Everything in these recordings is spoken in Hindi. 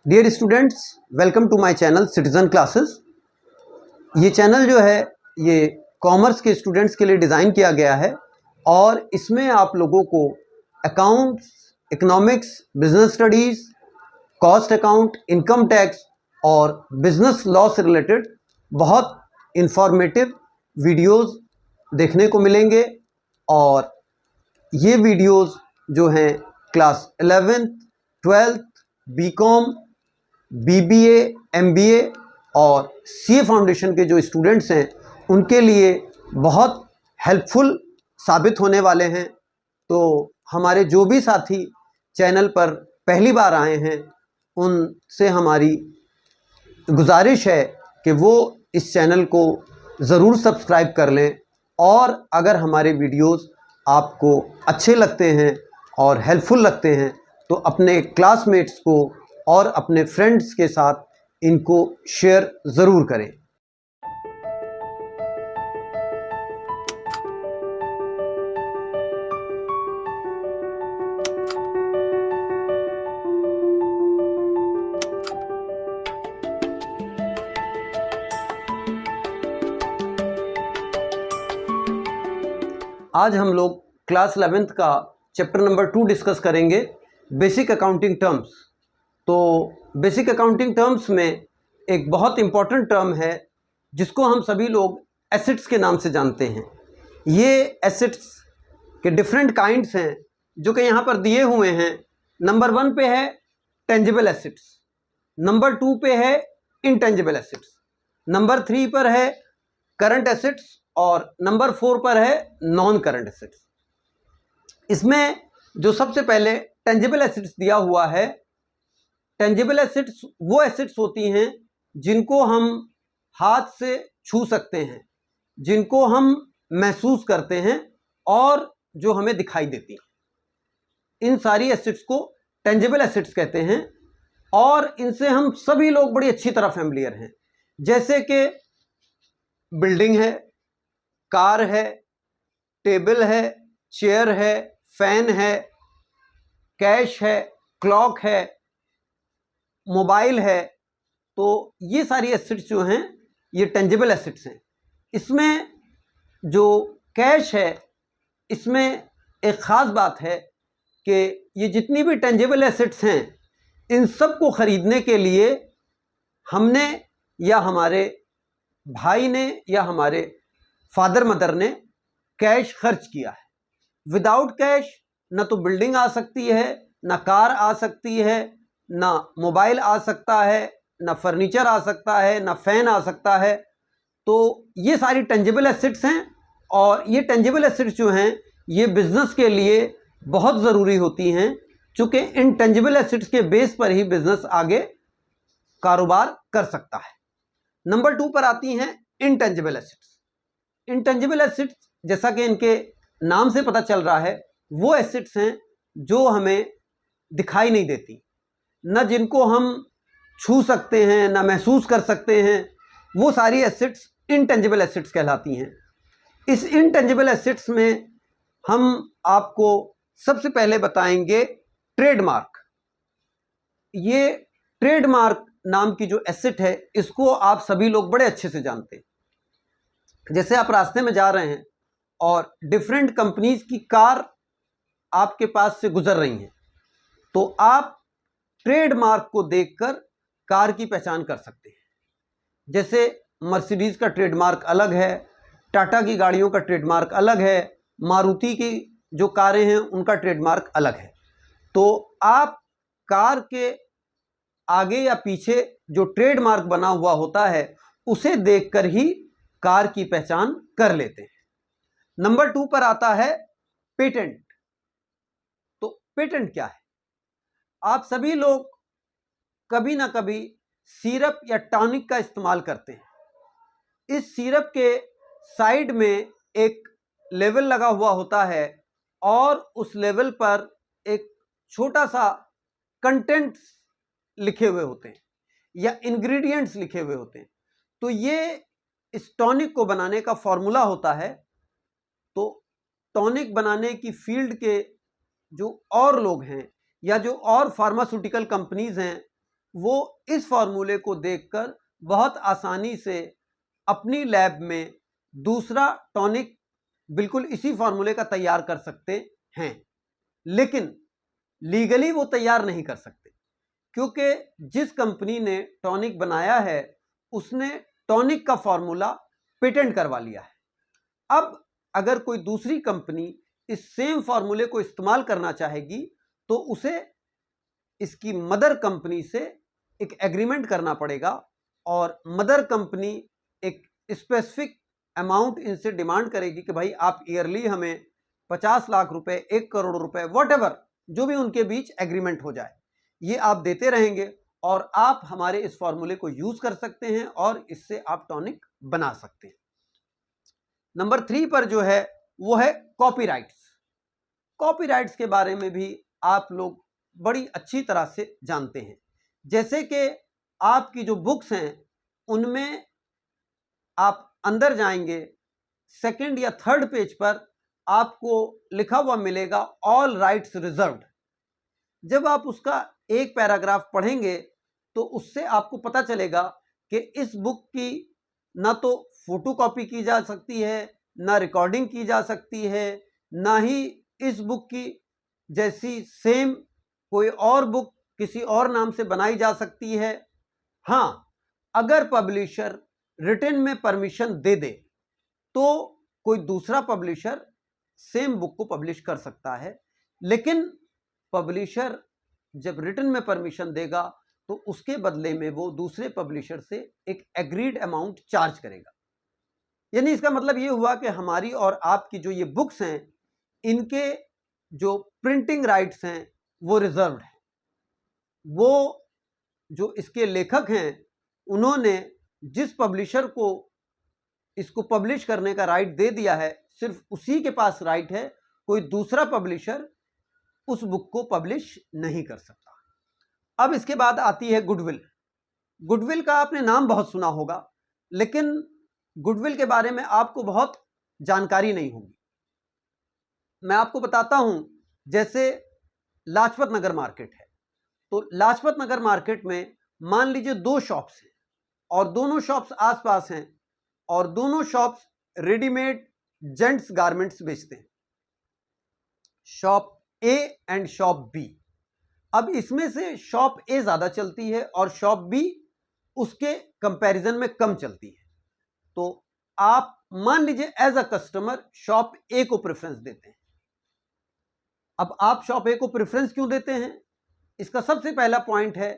Dear students, welcome to my channel citizen classes. ये चैनल जो है ये कॉमर्स के स्टूडेंट्स के लिए डिज़ाइन किया गया है और इसमें आप लोगों को accounts, economics, business studies, cost account, income tax और बिजनेस लॉ से रिलेटेड बहुत इंफॉर्मेटिव वीडियोस देखने को मिलेंगे। और ये वीडियोस जो हैं class 11th, 12th, BCom, BBA, MBA और सीए फाउंडेशन के जो स्टूडेंट्स हैं उनके लिए बहुत हेल्पफुल साबित होने वाले हैं। तो हमारे जो भी साथी चैनल पर पहली बार आए हैं उनसे हमारी गुजारिश है कि वो इस चैनल को ज़रूर सब्सक्राइब कर लें और अगर हमारे वीडियोस आपको अच्छे लगते हैं और हेल्पफुल लगते हैं तो अपने क्लासमेट्स को और अपने फ्रेंड्स के साथ इनको शेयर ज़रूर करें। आज हम लोग क्लास 11th का चैप्टर नंबर 2 डिस्कस करेंगे, बेसिक अकाउंटिंग टर्म्स। तो बेसिक अकाउंटिंग टर्म्स में एक बहुत इम्पॉर्टेंट टर्म है जिसको हम सभी लोग एसेट्स के नाम से जानते हैं। ये एसेट्स के डिफरेंट काइंड्स हैं जो कि यहाँ पर दिए हुए हैं। नंबर 1 पे है टेंजिबल एसेट्स, नंबर 2 पे है इनटेंजिबल एसेट्स, नंबर 3 पर है करंट एसेट्स और नंबर 4 पर है नॉन करंट एसेट्स। इसमें जो सबसे पहले टेंजिबल एसेट्स दिया हुआ है, टेंजिबल एसेट्स वो एसेट्स होती हैं जिनको हम हाथ से छू सकते हैं, जिनको हम महसूस करते हैं और जो हमें दिखाई देती हैं। इन सारी एसेट्स को टेंजिबल एसेट्स कहते हैं और इनसे हम सभी लोग बड़ी अच्छी तरह फैमिलियर हैं। जैसे कि बिल्डिंग है, कार है, टेबल है, चेयर है, फैन है, कैश है, क्लॉक है, मोबाइल है। तो ये सारी एसेट्स जो हैं ये टेंजिबल एसेट्स हैं। इसमें जो कैश है इसमें एक ख़ास बात है कि ये जितनी भी टेंजिबल एसेट्स हैं इन सब को ख़रीदने के लिए हमने या हमारे भाई ने या हमारे फादर मदर ने कैश खर्च किया है। विदाउट कैश ना तो बिल्डिंग आ सकती है, ना कार आ सकती है, ना मोबाइल आ सकता है, ना फर्नीचर आ सकता है, ना फैन आ सकता है। तो ये सारी टेंजिबल एसेट्स हैं और ये टेंजिबल एसेट्स जो हैं ये बिजनेस के लिए बहुत ज़रूरी होती हैं, चूँकि इन टेंजिबल एसेट्स के बेस पर ही बिजनेस आगे कारोबार कर सकता है। नंबर 2 पर आती हैं इनटेंजिबल एसेट्स। इनटेंजिबल एसेट्स जैसा कि इनके नाम से पता चल रहा है वो एसेट्स हैं जो हमें दिखाई नहीं देती, न जिनको हम छू सकते हैं, ना महसूस कर सकते हैं। वो सारी एसेट्स इनटेंजिबल एसेट्स कहलाती हैं। इस इनटेंजिबल एसेट्स में हम आपको सबसे पहले बताएंगे ट्रेडमार्क। ये ट्रेडमार्क नाम की जो एसेट है इसको आप सभी लोग बड़े अच्छे से जानते हैं। जैसे आप रास्ते में जा रहे हैं और डिफरेंट कंपनीज की कार आपके पास से गुजर रही हैं तो आप ट्रेडमार्क को देखकर कार की पहचान कर सकते हैं। जैसे मर्सिडीज़ का ट्रेडमार्क अलग है, टाटा की गाड़ियों का ट्रेडमार्क अलग है, मारुति की जो कारें हैं उनका ट्रेडमार्क अलग है। तो आप कार के आगे या पीछे जो ट्रेडमार्क बना हुआ होता है उसे देखकर ही कार की पहचान कर लेते हैं। नंबर 2 पर आता है पेटेंट। तो पेटेंट क्या है? आप सभी लोग कभी ना कभी सिरप या टॉनिक का इस्तेमाल करते हैं। इस सिरप के साइड में एक लेवल लगा हुआ होता है और उस लेवल पर एक छोटा सा कंटेंट्स लिखे हुए होते हैं या इंग्रेडिएंट्स लिखे हुए होते हैं। तो ये इस टॉनिक को बनाने का फॉर्मूला होता है। तो टॉनिक बनाने की फील्ड के जो और लोग हैं या जो और फार्मास्यूटिकल कंपनीज हैं वो इस फॉर्मूले को देखकर बहुत आसानी से अपनी लैब में दूसरा टॉनिक बिल्कुल इसी फॉर्मूले का तैयार कर सकते हैं, लेकिन लीगली वो तैयार नहीं कर सकते, क्योंकि जिस कंपनी ने टॉनिक बनाया है उसने टॉनिक का फॉर्मूला पेटेंट करवा लिया है। अब अगर कोई दूसरी कंपनी इस सेम फॉर्मूले को इस्तेमाल करना चाहेगी तो उसे इसकी मदर कंपनी से एक एग्रीमेंट करना पड़ेगा, और मदर कंपनी एक स्पेसिफिक अमाउंट इनसे डिमांड करेगी कि भाई आप ईयरली हमें 50 लाख रुपए, 1 करोड़ रुपए, व्हाटएवर जो भी उनके बीच एग्रीमेंट हो जाए, ये आप देते रहेंगे और आप हमारे इस फॉर्मूले को यूज कर सकते हैं और इससे आप टॉनिक बना सकते हैं। नंबर 3 पर जो है वो है कॉपीराइट्स। कॉपीराइट्स के बारे में भी आप लोग बड़ी अच्छी तरह से जानते हैं। जैसे कि आपकी जो बुक्स हैं उनमें आप अंदर जाएंगे, सेकंड या थर्ड पेज पर आपको लिखा हुआ मिलेगा ऑल राइट्स रिजर्व्ड। जब आप उसका एक पैराग्राफ पढ़ेंगे तो उससे आपको पता चलेगा कि इस बुक की ना तो फोटोकॉपी की जा सकती है, ना रिकॉर्डिंग की जा सकती है, ना ही इस बुक की जैसी सेम कोई और बुक किसी और नाम से बनाई जा सकती है। हाँ, अगर पब्लिशर रिटन में परमिशन दे दे तो कोई दूसरा पब्लिशर सेम बुक को पब्लिश कर सकता है, लेकिन पब्लिशर जब रिटन में परमिशन देगा तो उसके बदले में वो दूसरे पब्लिशर से एक एग्रीड अमाउंट चार्ज करेगा। यानी इसका मतलब ये हुआ कि हमारी और आपकी जो ये बुक्स हैं इनके जो प्रिंटिंग राइट्स हैं वो रिजर्व्ड हैं। वो जो इसके लेखक हैं उन्होंने जिस पब्लिशर को इसको पब्लिश करने का राइट दे दिया है सिर्फ उसी के पास राइट है, कोई दूसरा पब्लिशर उस बुक को पब्लिश नहीं कर सकता। अब इसके बाद आती है गुडविल। गुडविल का आपने नाम बहुत सुना होगा, लेकिन गुडविल के बारे में आपको बहुत जानकारी नहीं होगी। मैं आपको बताता हूं, जैसे लाजपत नगर मार्केट है, तो लाजपत नगर मार्केट में मान लीजिए 2 शॉप्स हैं और दोनों शॉप्स आसपास हैं और दोनों शॉप्स रेडीमेड जेंट्स गारमेंट्स बेचते हैं, shop A and shop B. अब इसमें से शॉप ए ज्यादा चलती है और शॉप बी उसके कंपैरिजन में कम चलती है, तो आप मान लीजिए as a customer shop A को प्रेफरेंस देते हैं। अब आप शॉप ए को प्रेफरेंस क्यों देते हैं? इसका सबसे पहला पॉइंट है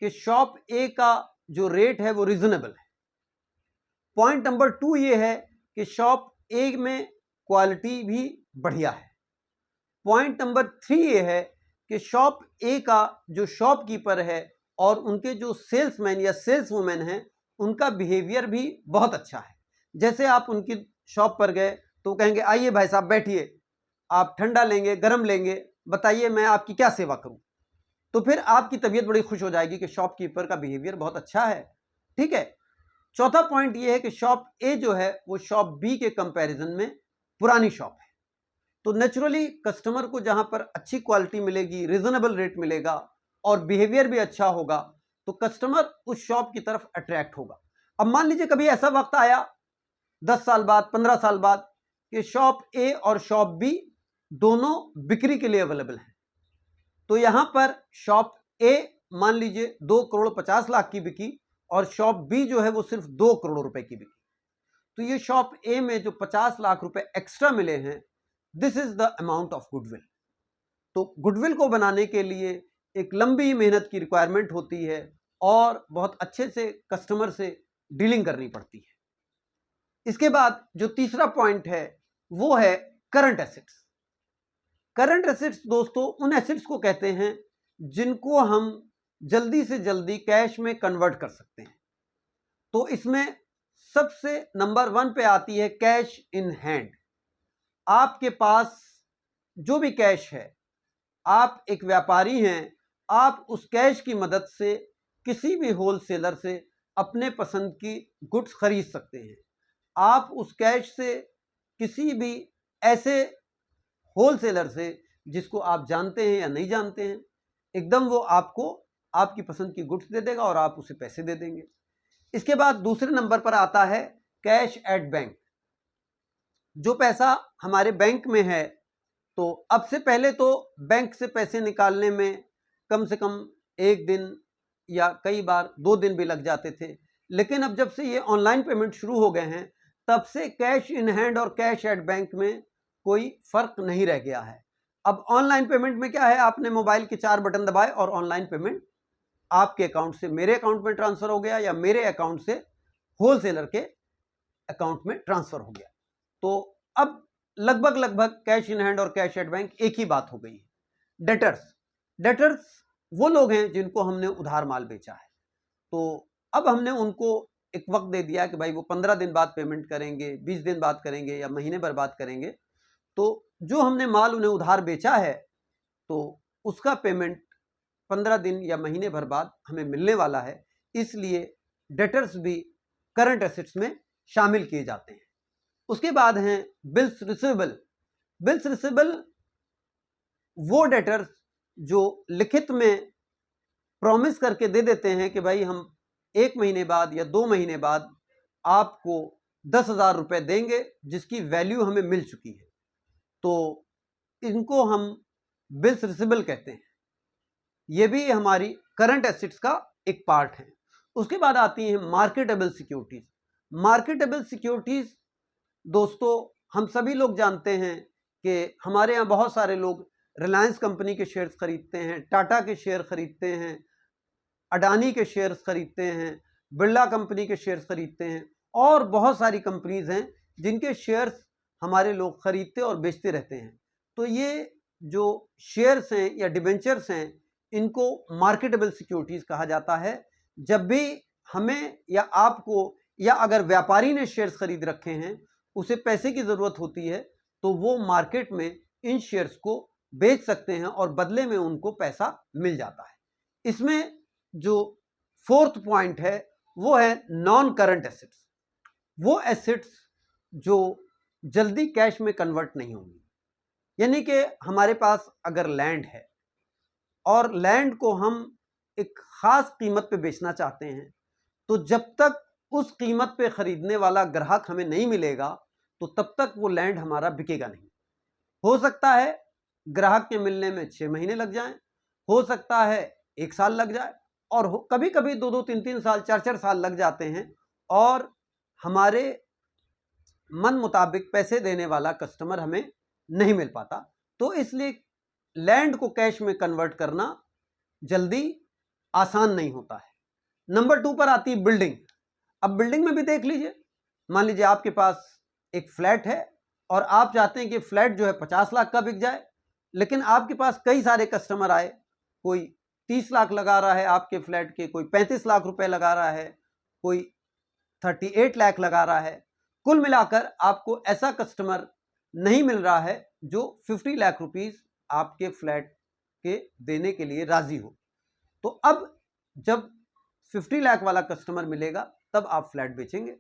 कि शॉप ए का जो रेट है वो रीजनेबल है। पॉइंट नंबर 2 ये है कि शॉप ए में क्वालिटी भी बढ़िया है। पॉइंट नंबर 3 ये है कि शॉप ए का जो शॉपकीपर है और उनके जो सेल्समैन या सेल्सवुमेन हैं उनका बिहेवियर भी बहुत अच्छा है। जैसे आप उनकी शॉप पर गए तो कहेंगे आइए भाई साहब बैठिए, आप ठंडा लेंगे, गर्म लेंगे, बताइए मैं आपकी क्या सेवा करूं। तो फिर आपकी तबीयत बड़ी खुश हो जाएगी कि शॉपकीपर का बिहेवियर बहुत अच्छा है। ठीक है। चौथा पॉइंट यह है कि शॉप ए जो है वो शॉप बी के कंपैरिजन में पुरानी शॉप है, तो नेचुरली कस्टमर को जहां पर अच्छी क्वालिटी मिलेगी, रीजनेबल रेट मिलेगा और बिहेवियर भी अच्छा होगा, तो कस्टमर उस शॉप की तरफ अट्रैक्ट होगा। अब मान लीजिए कभी ऐसा वक्त आया 10 साल बाद, 15 साल बाद कि शॉप ए और शॉप बी दोनों बिक्री के लिए अवेलेबल हैं, तो यहां पर शॉप ए मान लीजिए 2 करोड़ 50 लाख की बिकी और शॉप बी जो है वो सिर्फ 2 करोड़ रुपए की बिकी, तो ये शॉप ए में जो 50 लाख रुपए एक्स्ट्रा मिले हैं, this is the amount of goodwill. तो गुडविल को बनाने के लिए एक लंबी मेहनत की रिक्वायरमेंट होती है और बहुत अच्छे से कस्टमर से डीलिंग करनी पड़ती है। इसके बाद जो तीसरा पॉइंट है वो है करंट एसेट्स। करंट एसेट्स दोस्तों उन एसेट्स को कहते हैं जिनको हम जल्दी से जल्दी कैश में कन्वर्ट कर सकते हैं। तो इसमें सबसे नंबर 1 पे आती है कैश इन हैंड। आपके पास जो भी कैश है, आप एक व्यापारी हैं, आप उस कैश की मदद से किसी भी होलसेलर से अपने पसंद की गुड्स खरीद सकते हैं। आप उस कैश से किसी भी ऐसे होलसेलर से जिसको आप जानते हैं या नहीं जानते हैं, एकदम वो आपको आपकी पसंद की गुड्स दे देगा और आप उसे पैसे दे देंगे। इसके बाद दूसरे नंबर पर आता है कैश एट बैंक। जो पैसा हमारे बैंक में है, तो अब से पहले तो बैंक से पैसे निकालने में कम से कम 1 दिन या कई बार 2 दिन भी लग जाते थे, लेकिन अब जब से ये ऑनलाइन पेमेंट शुरू हो गए हैं, तब से कैश इन हैंड और कैश एट बैंक में कोई फर्क नहीं रह गया है। अब ऑनलाइन पेमेंट में क्या है, आपने मोबाइल के 4 बटन दबाए और ऑनलाइन पेमेंट आपके अकाउंट से मेरे अकाउंट में ट्रांसफर हो गया या मेरे अकाउंट से होलसेलर के अकाउंट में ट्रांसफर हो गया। तो अब लगभग कैश इन हैंड और कैश एट बैंक एक ही बात हो गई है। डेटर्स वो लोग हैं जिनको हमने उधार माल बेचा है, तो अब हमने उनको एक वक्त दे दिया कि भाई वो 15 दिन बाद पेमेंट करेंगे, 20 दिन बाद करेंगे या महीने भर बाद करेंगे। तो जो हमने माल उन्हें उधार बेचा है, तो उसका पेमेंट 15 दिन या महीने भर बाद हमें मिलने वाला है, इसलिए डेटर्स भी करंट एसेट्स में शामिल किए जाते हैं। उसके बाद हैं बिल्स रिसीवेबल। वो डेटर्स जो लिखित में प्रॉमिस करके दे देते हैं कि भाई हम 1 महीने बाद या 2 महीने बाद आपको 10,000 रुपये देंगे, जिसकी वैल्यू हमें मिल चुकी है, तो इनको हम बिल्स रिसीवेबल कहते हैं। ये भी हमारी करंट एसेट्स का एक पार्ट है। उसके बाद आती हैं मार्केटेबल सिक्योरिटीज। दोस्तों, हम सभी लोग जानते हैं कि हमारे यहाँ बहुत सारे लोग रिलायंस कंपनी के शेयर्स खरीदते हैं, टाटा के शेयर खरीदते हैं, अडानी के शेयर्स खरीदते हैं, बिरला कंपनी के शेयर्स खरीदते हैं, और बहुत सारी कंपनीज हैं जिनके शेयर्स हमारे लोग खरीदते और बेचते रहते हैं। तो ये जो शेयर्स हैं या डिबेंचर्स हैं, इनको मार्केटेबल सिक्योरिटीज कहा जाता है। जब भी हमें या आपको या अगर व्यापारी ने शेयर्स खरीद रखे हैं, उसे पैसे की ज़रूरत होती है, तो वो मार्केट में इन शेयर्स को बेच सकते हैं और बदले में उनको पैसा मिल जाता है। इसमें जो 4th पॉइंट है वो है नॉन करंट एसेट्स। वो एसेट्स जो जल्दी कैश में कन्वर्ट नहीं होंगी, यानी कि हमारे पास अगर लैंड है और लैंड को हम एक ख़ास कीमत पे बेचना चाहते हैं, तो जब तक उस कीमत पे ख़रीदने वाला ग्राहक हमें नहीं मिलेगा, तो तब तक वो लैंड हमारा बिकेगा नहीं। हो सकता है ग्राहक के मिलने में 6 महीने लग जाएं, हो सकता है 1 साल लग जाए, और कभी कभी 2-2, 3-3 साल, 4-4 साल लग जाते हैं, और हमारे मन मुताबिक पैसे देने वाला कस्टमर हमें नहीं मिल पाता। तो इसलिए लैंड को कैश में कन्वर्ट करना जल्दी आसान नहीं होता है। नंबर 2 पर आती है बिल्डिंग। अब बिल्डिंग में भी देख लीजिए, मान लीजिए आपके पास एक फ्लैट है और आप चाहते हैं कि फ्लैट जो है 50 लाख का बिक जाए, लेकिन आपके पास कई सारे कस्टमर आए, कोई 30 लाख लगा रहा है आपके फ्लैट के, कोई 35 लाख रुपए लगा रहा है, कोई 38 लाख लगा रहा है। कुल मिलाकर आपको ऐसा कस्टमर नहीं मिल रहा है जो 50 लाख रुपीस आपके फ्लैट के देने के लिए राजी हो। तो अब जब 50 लाख वाला कस्टमर मिलेगा, तब आप फ्लैट बेचेंगे,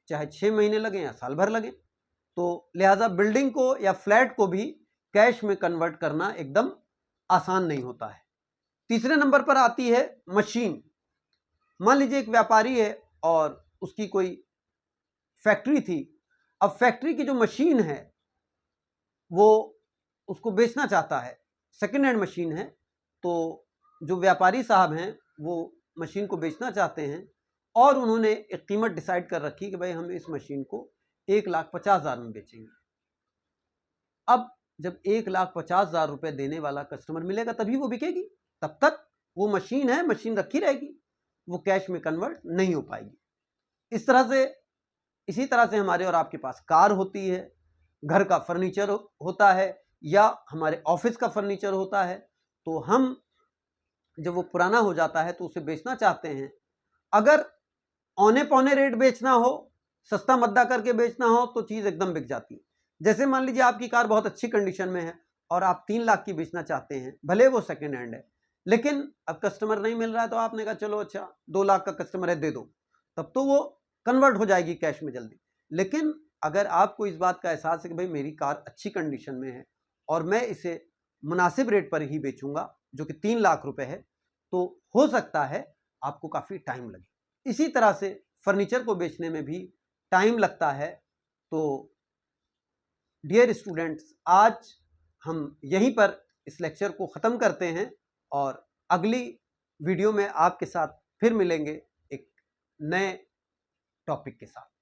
चाहे 6 महीने लगे या साल भर लगे। तो लिहाजा बिल्डिंग को या फ्लैट को भी कैश में कन्वर्ट करना एकदम आसान नहीं होता है। तीसरे नंबर पर आती है मशीन। मान लीजिए एक व्यापारी है और उसकी कोई फैक्ट्री थी। अब फैक्ट्री की जो मशीन है वो उसको बेचना चाहता है, सेकेंड हैंड मशीन है, तो जो व्यापारी साहब हैं वो मशीन को बेचना चाहते हैं और उन्होंने एक कीमत डिसाइड कर रखी कि भाई हम इस मशीन को 1,50,000 में बेचेंगे। अब जब 1,50,000 रुपये देने वाला कस्टमर मिलेगा तभी वो बिकेगी, तब तक वो मशीन है, मशीन रखी रहेगी, वो कैश में कन्वर्ट नहीं हो पाएगी। इसी तरह से हमारे और आपके पास कार होती है, घर का फर्नीचर होता है या हमारे ऑफिस का फर्नीचर होता है। तो हम जब वो पुराना हो जाता है तो उसे बेचना चाहते हैं। अगर औने पौने रेट बेचना हो, सस्ता मद्दा करके बेचना हो, तो चीज़ एकदम बिक जाती है। जैसे मान लीजिए आपकी कार बहुत अच्छी कंडीशन में है और आप 3 लाख की बेचना चाहते हैं, भले वो सेकेंड हैंड है, लेकिन अब कस्टमर नहीं मिल रहा है, तो आपने कहा चलो अच्छा 2 लाख का कस्टमर है, दे दो, तब तो वो कन्वर्ट हो जाएगी कैश में जल्दी। लेकिन अगर आपको इस बात का एहसास है कि भाई मेरी कार अच्छी कंडीशन में है और मैं इसे मुनासिब रेट पर ही बेचूंगा जो कि 3 लाख रुपए है, तो हो सकता है आपको काफ़ी टाइम लगे। इसी तरह से फर्नीचर को बेचने में भी टाइम लगता है। तो डियर स्टूडेंट्स, आज हम यहीं पर इस लेक्चर को ख़त्म करते हैं और अगली वीडियो में आपके साथ फिर मिलेंगे एक नए टॉपिक के साथ।